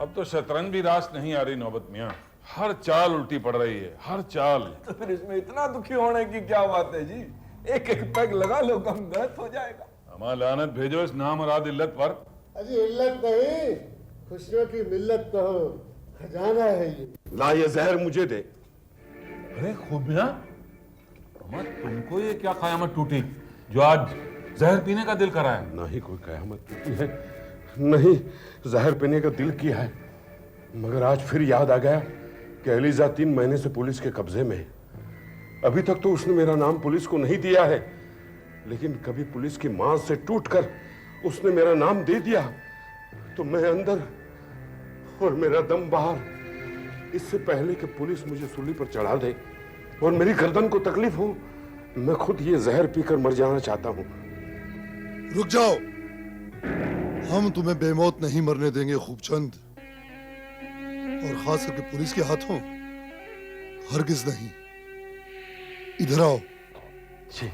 अब तो शतरंज भी रास नहीं आ रही नौबत मियाँ, हर चाल उल्टी पड़ रही है, हर चाल। तो फिर इसमें इतना दुखी होने की क्या बात है जी? एक एक पैग लगा लो, गम दर्द हो जाएगा। हमारा लानत भेजो इस नामुराद इल्लत पर। अजी इल्लत नहीं, खुशियों की मिल्लत कहो, खजाना है ये। ला ये जहर मुझे दे। अरे खूब मियाँ, तुमको ये क्या कयामत टूटी जो आज जहर पीने का दिल करा है? ना ही कोई कयामत टूटी है, नहीं जहर पीने का दिल किया है, मगर आज फिर याद आ गया कि एलिजा 3 महीने से पुलिस के कब्जे में है। अभी तक तो उसने मेरा नाम पुलिस को नहीं दिया है, लेकिन कभी पुलिस की मांस से टूटकर उसने मेरा नाम दे दिया तो मैं अंदर और मेरा दम बाहर। इससे पहले कि पुलिस मुझे सूली पर चढ़ा दे और मेरी गर्दन को तकलीफ हो, मैं खुद ये जहर पीकर मर जाना चाहता हूं। रुक जाओ, हम तुम्हें बेमौत नहीं मरने देंगे खूबचंद, और खास करके पुलिस के हाथों हरगिज नहीं। इधर आओ। जी।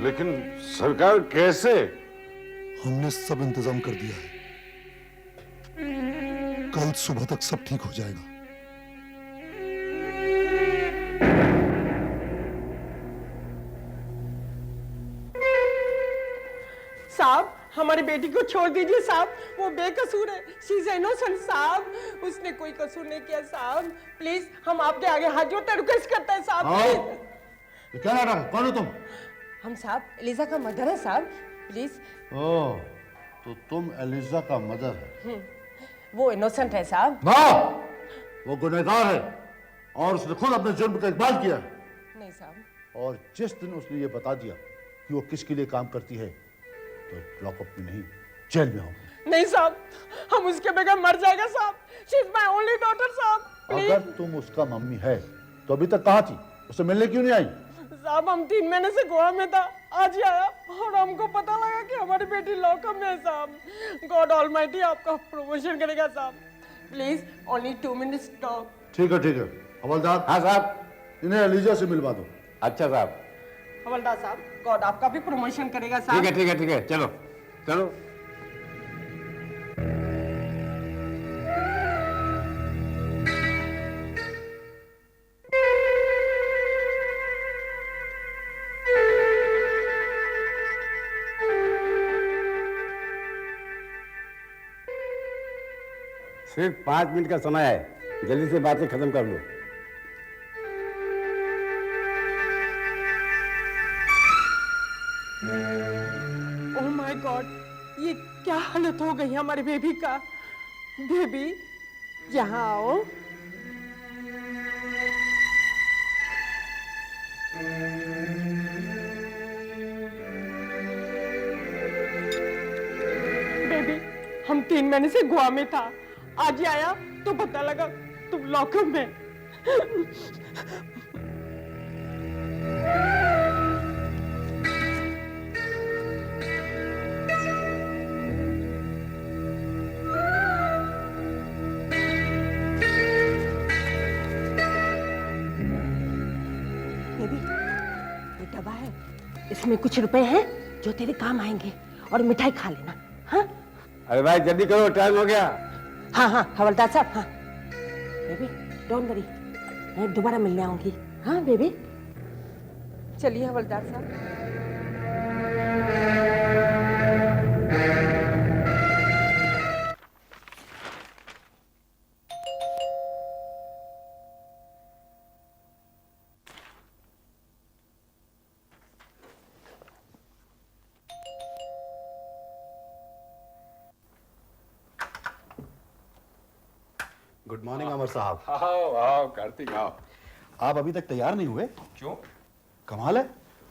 लेकिन सरकार कैसे? हमने सब इंतजाम कर दिया है, कल सुबह तक सब ठीक हो जाएगा। साहब, हमारी बेटी को छोड़ दीजिए साहब, वो बेकसूर है, शी इज इनोसेंट साहब, उसने कोई कसूर नहीं किया साहब, प्लीज हम आपके आगे हाथ जोड़ते रिक्वेस्ट करते हैं साहब। ये क्या नाटक है? कौन हो तुम? हम साहब एलिजा का मदर है साहब, प्लीज। ओह, तो तुम एलिजा का मदर है? वो इनोसेंट है साहब। ना, वो गुनहगार है और उसने खुद अपने जुर्म का इकबाल किया है। नहीं साहब। और जिस दिन उसने ये बता दिया कि वो किसके लिए काम करती है, तो लॉकअप में नहीं, जेल में हो। नहीं साहब, हम उसके बगैर मर जाएगा साहब, she is my only daughter साहब, प्लीज। अगर तुम उसका मम्मी है तो अभी तक कहाँ थी? उससे मिलने क्यों नहीं आई? साहब हम 3 महीने से गोवा में था, आज ही आया और हमको पता लगा कि हमारी बेटी लॉकअप में है साहब। गॉड ऑलमाइटी आपका प्रमोशन करेगा साहब, प्लीज ओनली 2 मिनट्स टॉक। ठीक है। हवलदार। हाँ साहब, इन्हें एलिजा से मिलवा दो। अच्छा साहब। हवलदार साहब, गॉड आपका भी प्रमोशन करेगा साहब। ठीक है, चलो चलो। सिर्फ 5 मिनट का समय है, जल्दी से बातें खत्म कर लो। ओह माय गॉड, ये क्या हालत हो गई हमारी बेबी का। बेबी यहाँ आओ। बेबी, हम 3 महीने से गोवा में था, आज ही आया तो पता लगा तुम लॉकअप में। दवा है, इसमें कुछ रुपए हैं जो तेरे काम आएंगे, और मिठाई खा लेना। हाँ अरे भाई जल्दी करो, टाइम हो गया। हाँ हवलदार साहब। हाँ बेबी डोंट वरी, मैं दोबारा मिलने आऊंगी। हाँ बेबी, चलिए हवलदार साहब। गुड मॉर्निंग अमर साहब। आओ आओ कार्तिक आओ। आप अभी तक तैयार नहीं हुए? क्यों? कमाल है,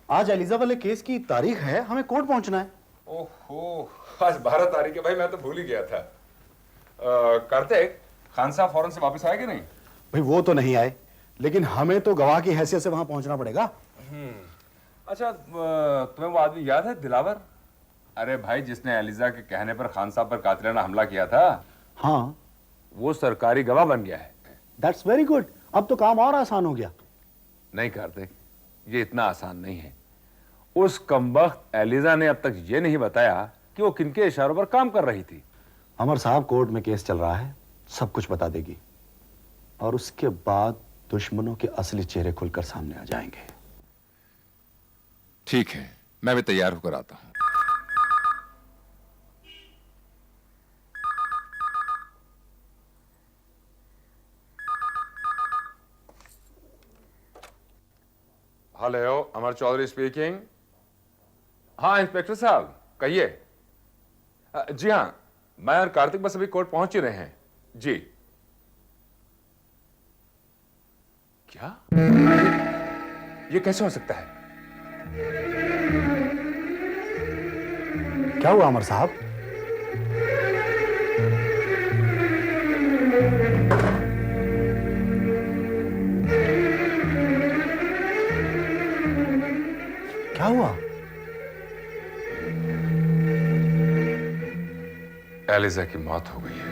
आज एलिजा वाले केस की तारीख है, हमें कोर्ट पहुंचना है। ओहो, आज 12 तारीख है भाई, मैं तो भूल ही गया था। कार्तिक, खान साहब फौरन से वापस आए कि नहीं? भाई वो तो नहीं आए, लेकिन हमें तो गवाह की हैसियत से वहां पहुंचना पड़ेगा। अच्छा, तुम्हें वो आदमी याद है, दिलावर? अरे भाई, जिसने एलिजा के कहने पर खान साहब पर कातिलाना हमला किया था। हाँ, वो सरकारी गवाह बन गया है। दैट्स वेरी गुड, अब तो काम और आसान हो गया। नहीं कार्तिक, ये इतना आसान नहीं है। उस कमबख्त एलिजा ने अब तक ये नहीं बताया कि वो किनके इशारों पर काम कर रही थी। अमर साहब, कोर्ट में केस चल रहा है, सब कुछ बता देगी और उसके बाद दुश्मनों के असली चेहरे खुलकर सामने आ जाएंगे। ठीक है, मैं भी तैयार होकर आता हूं। हेलो, अमर चौधरी स्पीकिंग। हाँ इंस्पेक्टर साहब, कहिए। जी हाँ, मैं और कार्तिक बस अभी कोर्ट पहुंच ही रहे हैं। जी। क्या? ये कैसे हो सकता है? क्या हुआ अमर साहब? क्या हुआ? एलिजा की मौत हो गई है।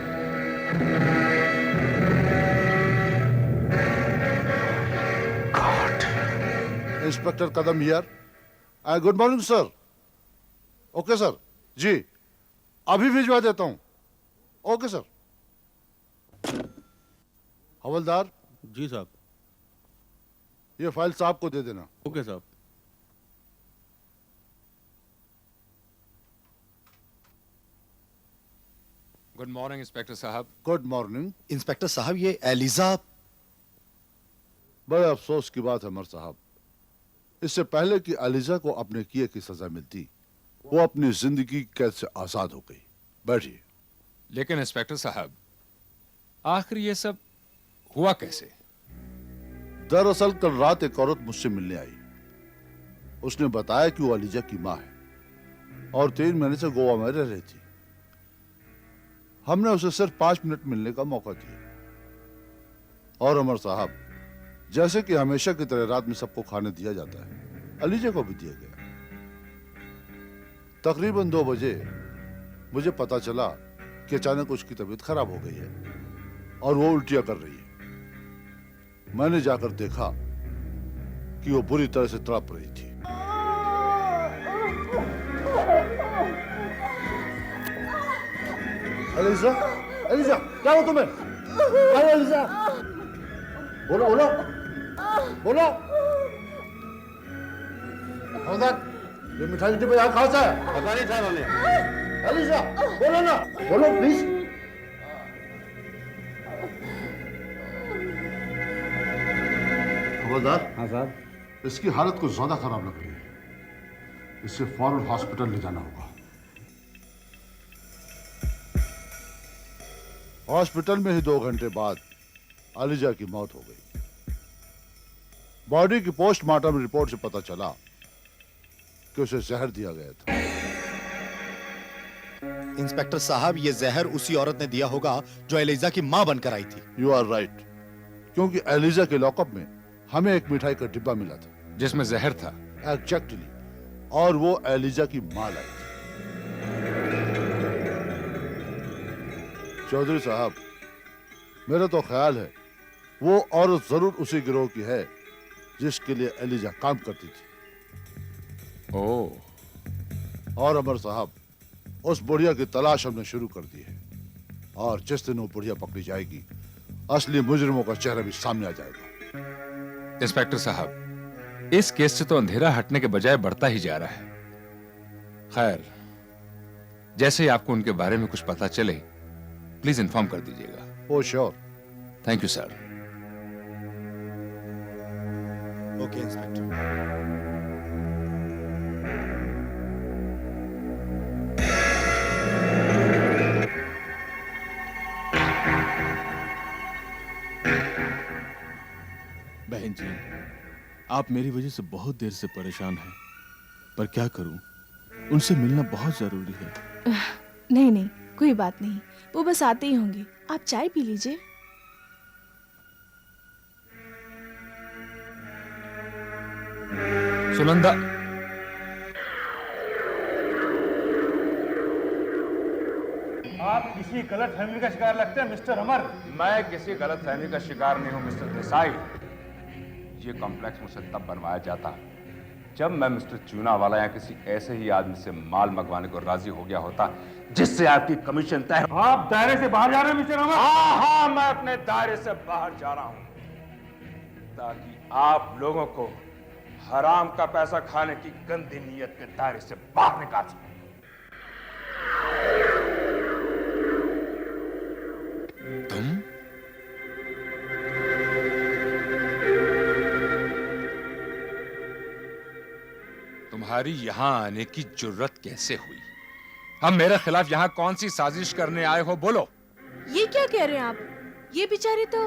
Inspector Kadam here. Good morning sir. Okay sir, जी अभी भिजवा देता हूं। Okay sir. हवलदार, जी साहब। ये फाइल साहब को दे देना। ओके साहब। गुड मॉर्निंग इंस्पेक्टर साहब। Good morning. इंस्पेक्टर साहब, ये एलिजा। बड़े अफसोस की बात है अमर साहब, इससे पहले कि एलिजा को अपने किए की सजा मिलती, वो अपनी जिंदगी कैद से आजाद हो गई। बैठिए। लेकिन इंस्पेक्टर साहब, आखिर ये सब हुआ कैसे? दरअसल कल रात एक औरत मुझसे मिलने आई। उसने बताया कि वो एलिजा की माँ है और 3 महीने से गोवा में रह रही थी। हमने उसे सिर्फ 5 मिनट मिलने का मौका दिया। और अमर साहब, जैसे कि हमेशा की तरह रात में सबको खाने दिया जाता है, एलिजा को भी दिया गया। तकरीबन 2 बजे मुझे पता चला कि अचानक उसकी तबीयत खराब हो गई है और वो उल्टियां कर रही है। मैंने जाकर देखा कि वो बुरी तरह से तड़प रही थी। एलिजा, एलिजा, क्या हुआ तुम्हें? क्या हुआ एलिजा? बोलो बोलो बोलो। हवलदार, ये मिठाई की डिब्बा यहाँ कहाँ से है? पता नहीं था उन्हें। एलिजा, बोलो ना, बोलो प्लीज। हवलदार। हाँ साहब। इसकी हालत कुछ ज्यादा खराब लग रही है, इसे फौरन हॉस्पिटल ले जाना होगा। हॉस्पिटल में ही 2 घंटे बाद एलिजा की मौत हो गई। बॉडी की पोस्टमार्टम रिपोर्ट से पता चला कि उसे जहर दिया गया था। इंस्पेक्टर साहब, ये जहर उसी औरत ने दिया होगा जो एलिजा की मां बनकर आई थी। यू आर राइट, क्योंकि एलिजा के लॉकअप में हमें एक मिठाई का डिब्बा मिला था जिसमें जहर था। एग्जैक्टली, और वो एलिजा की मां लाई थी। चौधरी साहब, मेरा तो ख्याल है वो औरत जरूर उसी गिरोह की है जिसके लिए एलिजा काम करती थी। ओह। और अमर साहब, उस बुढ़िया की तलाश हमने शुरू कर दी है और जिस दिन वो बुढ़िया पकड़ी जाएगी, असली मुजरिमों का चेहरा भी सामने आ जाएगा। इंस्पेक्टर साहब, इस केस से तो अंधेरा हटने के बजाय बढ़ता ही जा रहा है। खैर, जैसे ही आपको उनके बारे में कुछ पता चले, प्लीज इन्फॉर्म कर दीजिएगा। Oh sure. Thank you sir. Okay inspector. बहन जी, आप मेरी वजह से बहुत देर से परेशान हैं, पर क्या करूं, उनसे मिलना बहुत जरूरी है। नहीं नहीं, कोई बात नहीं, वो बस आते ही होंगे। आप चाय पी लीजिए। सुनंदा, आप किसी गलत फहमी का शिकार लगते हैं मिस्टर अमर। मैं किसी गलत फहमी का शिकार नहीं हूं मिस्टर देसाई। ये कॉम्प्लेक्स मुझसे तब बनवाया जाता जब मैं मिस्टर चूनावाला या किसी ऐसे ही आदमी से माल मंगवाने को राजी हो गया होता जिससे आपकी कमीशन तय हो। आप दायरे से बाहर जा रहे हैं मिस्टर अहमद? हाँ, मैं अपने दायरे से बाहर जा रहा हूं ताकि आप लोगों को हराम का पैसा खाने की गंदी नीयत के दायरे से बाहर निकाल सकूं। तुम तुम्हारी यहां आने की जुर्रत कैसे हुई? हम मेरे खिलाफ यहां कौन सी साजिश करने आए हो? बोलो। ये क्या कह रहे हैं आप? ये बेचारे तो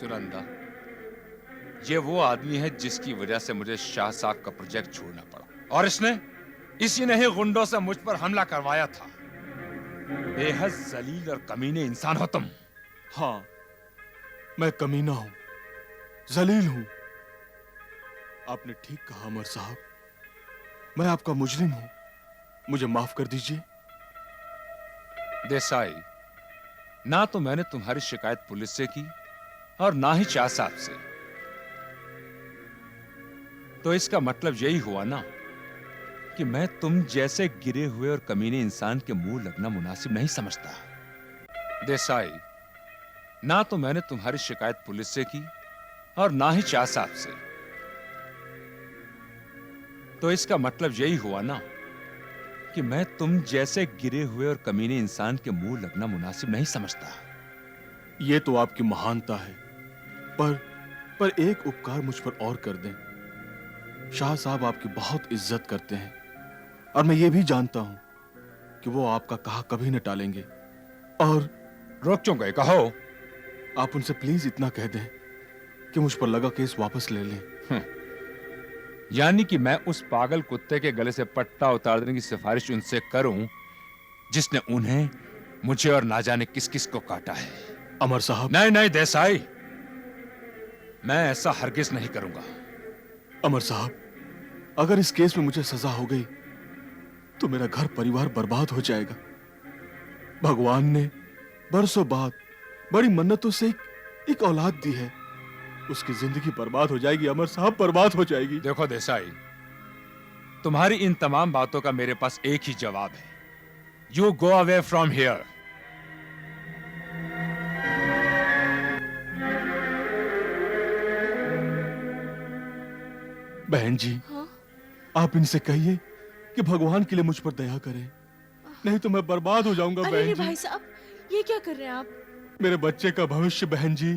सुनंदा, ये वो आदमी है जिसकी वजह से मुझे शाह साहब का प्रोजेक्ट छोड़ना पड़ा और इसी ने ही गुंडों से मुझ पर हमला करवाया था। बेहद जलील और कमीने इंसान हो तुम। हाँ, मैं कमीना हूं, जलील हूं। आपने ठीक कहा अमर साहब, मैं आपका मुजरिम हूं, मुझे माफ कर दीजिए। देसाई, ना तो मैंने तुम्हारी शिकायत पुलिस से की और ना ही शाह साहब से, तो इसका मतलब यही हुआ ना कि मैं तुम जैसे गिरे हुए और कमीने इंसान के मुंह लगना मुनासिब नहीं समझता। देसाई, ना तो मैंने तुम्हारी शिकायत पुलिस से की और ना ही शाह साहब से, तो इसका मतलब यही हुआ ना कि मैं तुम जैसे गिरे हुए और कमीने इंसान के मुंह लगना मुनासिब नहीं समझता। ये तो आपकी महानता है, पर एक उपकार मुझ पर और कर दें। शाह साहब आपकी बहुत इज्जत करते हैं और मैं ये भी जानता हूं कि वो आपका कहा कभी न टालेंगे। और रोक क्यों गए? कहो। आप उनसे प्लीज इतना कह दें कि मुझ पर लगा केस वापस ले लें। यानी कि मैं उस पागल कुत्ते के गले से पट्टा उतार देने की सिफारिश उनसे करूं जिसने उन्हें, मुझे और ना जाने किस किस को काटा है। अमर साहब। नहीं नहीं देसाई, मैं ऐसा हरगिज नहीं करूंगा। अमर साहब, अगर इस केस में मुझे सजा हो गई तो मेरा घर परिवार बर्बाद हो जाएगा। भगवान ने बरसों बाद बड़ी मन्नतों से एक औलाद दी है, उसकी जिंदगी बर्बाद हो जाएगी अमर साहब, बर्बाद हो जाएगी। देखो देसाई, तुम्हारी इन तमाम बातों का मेरे पास एक ही जवाब है। You go away from here. बहन जी, आप इनसे कहिए कि भगवान के लिए मुझ पर दया करें, नहीं तो मैं बर्बाद हो जाऊंगा। अरे बहन जी, भाई साहब, ये क्या कर रहे हैं आप? मेरे बच्चे का भविष्य। बहन जी,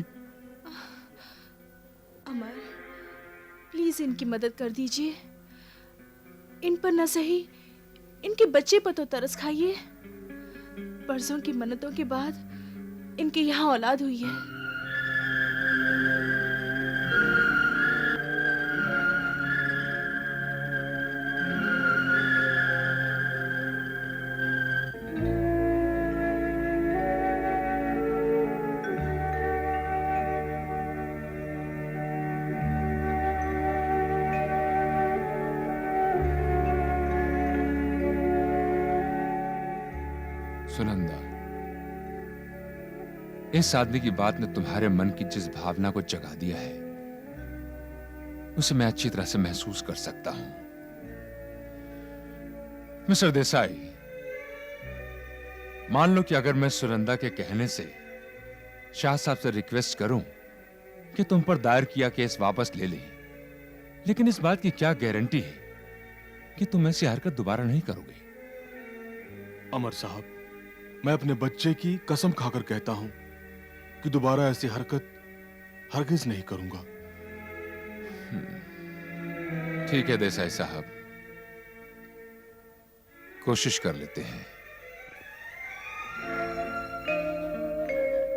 अमर, प्लीज इनकी मदद कर दीजिए। इन पर न सही, इनके बच्चे पर तो तरस खाइए। बरसों की मन्नतों के बाद इनके यहाँ औलाद हुई है। सुनंदा, इस आदमी की बात ने तुम्हारे मन की जिस भावना को जगा दिया है उसे मैं अच्छी तरह से महसूस कर सकता हूं। मिस्टर देसाई, मान लो कि अगर मैं सुनंदा के कहने से शाह साहब से रिक्वेस्ट करूं कि तुम पर दायर किया केस वापस ले लें, लेकिन इस बात की क्या गारंटी है कि तुम ऐसी हरकत दोबारा नहीं करोगे? अमर साहब, मैं अपने बच्चे की कसम खाकर कहता हूं कि दोबारा ऐसी हरकत हरगिज नहीं करूंगा। ठीक है देसाई साहब, कोशिश कर लेते हैं।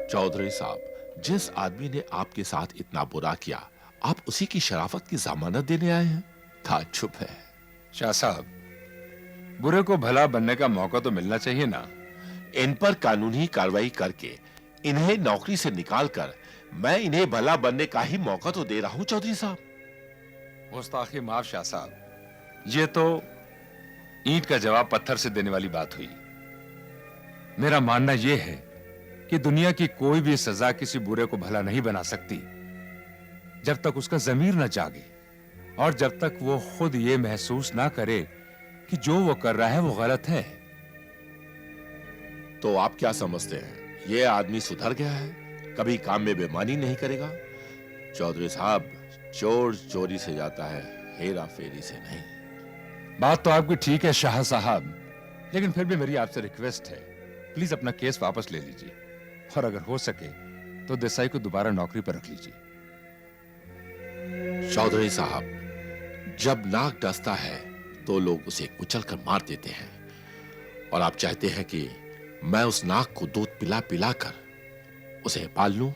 चौधरी साहब, जिस आदमी ने आपके साथ इतना बुरा किया, आप उसी की शराफत की जमानत देने आए हैं? ताज्जुब है। शाह साहब, बुरे को भला बनने का मौका तो मिलना चाहिए ना। इन पर कानूनी कार्रवाई करके इन्हें नौकरी से निकालकर मैं इन्हें भला बनने का ही मौका तो दे रहा हूं चौधरी साहब। गुस्ताखी माफ शाह साहब, ये तो ईंट का जवाब पत्थर से देने वाली बात हुई। मेरा मानना यह है कि दुनिया की कोई भी सजा किसी बुरे को भला नहीं बना सकती जब तक उसका जमीर न जागे। और जब तक वो खुद ये महसूस ना करे कि जो वो कर रहा है वो गलत है। तो आप क्या समझते हैं, ये आदमी सुधर गया है, कभी काम में बेईमानी नहीं करेगा? चौधरी साहब, चोर चोरी से जाता है, हेरा फेरी से नहीं। बात तो आपकी ठीक है शाह साहब, लेकिन फिर भी मेरी आपसे रिक्वेस्ट है, प्लीज अपना केस वापस ले लीजिए और अगर हो सके तो देसाई को दोबारा नौकरी पर रख लीजिए। चौधरी साहब, जब नाक डसता है तो लोग उसे कुचल कर मार देते हैं, और आप चाहते हैं कि मैं उस नाक को दूध पिला पिला कर उसे पाल लूं?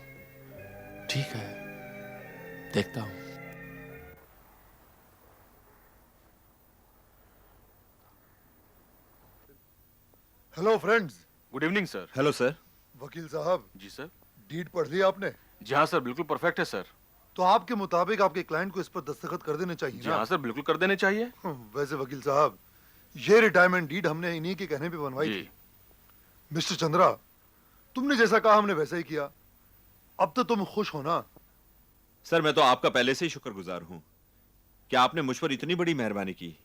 ठीक है, देखता हूं। Hello friends. Good evening sir. Hello sir. वकील साहब, जी सर। डीड पढ़ ली आपने? जी हाँ सर, बिल्कुल परफेक्ट है सर। तो आपके मुताबिक आपके क्लाइंट को इस पर दस्तखत कर देने चाहिए जी ना? हाँ सर, बिल्कुल कर देने चाहिए। वैसे वकील साहब, ये रिटायरमेंट डीड हमने इन्हीं के कहने पे बनवाई जी। थी। मिस्टर चंद्रा, तुमने जैसा कहा हमने वैसा ही किया। अब तो तुम खुश हो ना? सर मैं तो आपका पहले से ही शुक्रगुजार हूं कि आपने मुझ पर इतनी बड़ी मेहरबानी की।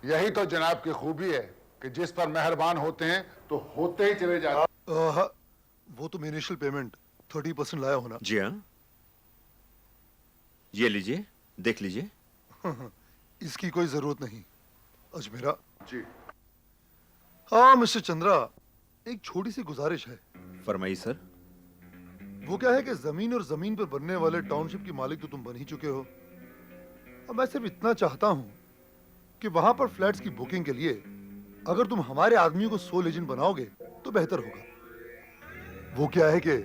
यही तो जनाब की खूबी है कि जिस पर मेहरबान होते हैं तो होते ही चले जाते हैं। वो तुम इनिशियल पेमेंट 30% लाया होना। जी हाँ, ये लीजिए, देख लीजिए। इसकी कोई जरूरत नहीं अजमेरा जी। हाँ मिस्टर चंद्रा, एक छोटी सी गुजारिश है। फरमाइए सर। वो क्या है कि जमीन और जमीन पर बनने वाले टाउनशिप की मालिक तो तुम बन ही चुके हो, और मैं सिर्फ इतना चाहता हूं कि वहां पर फ्लैट्स की बुकिंग के लिए अगर तुम हमारे आदमियों को सोल एजेंट बनाओगे तो बेहतर होगा। वो क्या है कि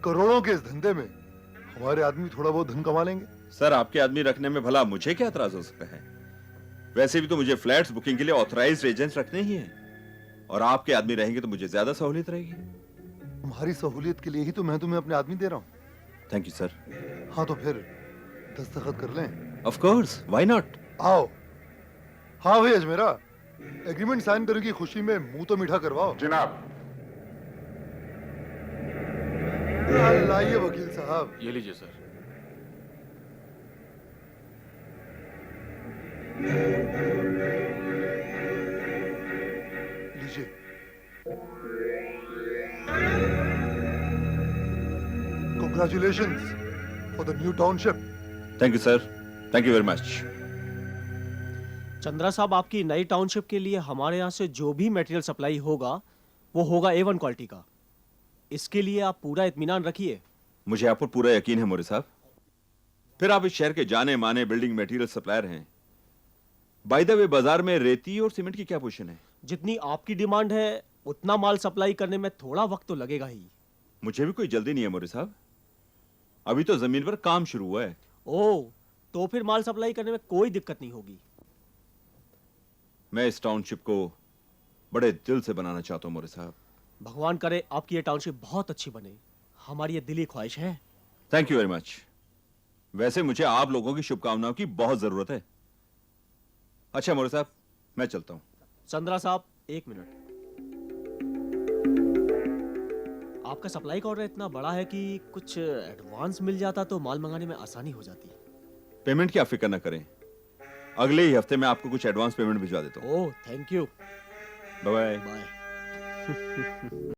करोड़ों के इस धंधे में हमारे आदमी थोड़ा बहुत धन कमा लेंगे। सर आपके आदमी रखने में भला मुझे क्या एतराज हो सकता है? वैसे भी तो मुझे फ्लैट्स बुकिंग के लिए ऑथराइज्ड एजेंट्स रखने ही हैं, और आपके आदमी रहेंगे तो मुझे ज्यादा सहूलियत रहेगी। तुम्हारी सहूलियत के लिए ही तो मैं तुम्हें अपने आदमी दे रहा हूँ। Thank you sir. हाँ तो फिर दस्तखत कर लें? Of course, why not. आओ। हाँ भाई अजमेरा, एग्रीमेंट साइन करने की खुशी में मुंह तो मीठा करवाओ। जनाब। लाइए वकील साहब। ये लीजिए सर। लीजिए। Congratulations for the new township. Thank you sir, thank you very much. Chandra साहब, आपकी नई टाउनशिप के लिए हमारे यहाँ से जो भी मटेरियल सप्लाई होगा वो होगा A1 क्वालिटी का। इसके लिए आप पूरा इत्मीनान रखिए। मुझे आप पर पूरा यकीन है मोरे साहब। फिर आप इस शहर के जाने माने बिल्डिंग मटेरियल सप्लायर हैं। बाय द वे, बाजार में रेती और सीमेंट की क्या पोजीशन है? जितनी आपकी डिमांड है उतना माल सप्लाई करने में थोड़ा वक्त तो लगेगा ही। मुझे भी कोई जल्दी नहीं है मोरे साहब, अभी तो जमीन पर काम शुरू हुआ है। ओह, तो फिर माल सप्लाई करने में कोई दिक्कत नहीं होगी। मैं इस टाउनशिप को बड़े दिल से बनाना चाहता हूं मोरे साहब। भगवान करे आपकी ये टाउनशिप बहुत अच्छी बने, हमारी ये दिली ख्वाहिश है। Thank you very much. वैसे मुझे आप लोगों की शुभकामनाओं की बहुत जरूरत है। अच्छा मोरे साहब, मैं चलता हूं। चंद्रा साहब, एक मिनट। आपका सप्लाई का ऑर्डर इतना बड़ा है कि कुछ एडवांस मिल जाता तो माल मंगाने में आसानी हो जाती। पेमेंट की आप फिक्र ना करें, अगले ही हफ्ते मैं आपको कुछ एडवांस पेमेंट भिजवा देता हूं। Oh, thank you. Bye bye. Bye.